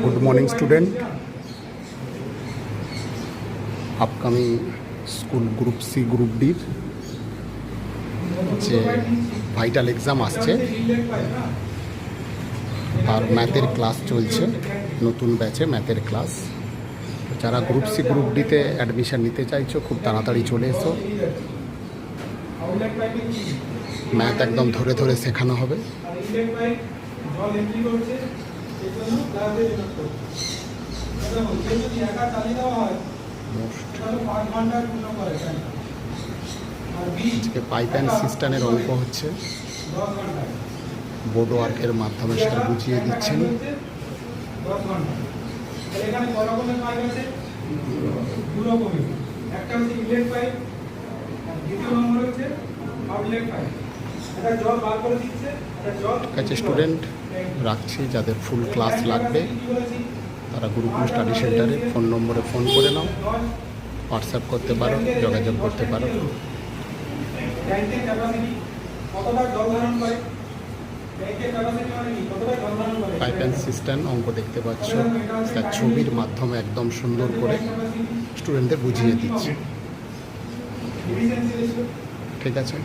Good morning student. Upcoming school group C group ডির যে vital exam আসছে আর ম্যাথের ক্লাস চলছে, নতুন ব্যাচে ম্যাথের ক্লাস। যারা গ্রুপ সি গ্রুপ ডিতে অ্যাডমিশন নিতে চাইছো খুব তাড়াতাড়ি চলে এসো। ম্যাথ একদম ধরে ধরে শেখানো হবে। আজকে পাইপ অ্যান্ড সিস্টেমের অঙ্ক হচ্ছে, বোর্ড ওয়ার্কের মাধ্যমে সেটা বুঝিয়ে দিচ্ছেন। ঠিক আছে স্টুডেন্ট, রাখছি। যাদের ফুল ক্লাস লাগবে তারা গুরুকুল স্টাডি সেন্টারে ফোন নম্বরে ফোন করে নাও, হোয়াটসঅ্যাপ করতে পারো, যোগাযোগ করতে পারো। পাইপ অ্যান্ড সিস্টেম অঙ্ক দেখতে পাচ্ছ, তার ছবির মাধ্যমে একদম সুন্দর করে স্টুডেন্টদের বুঝিয়ে দিচ্ছে। ঠিক আছে।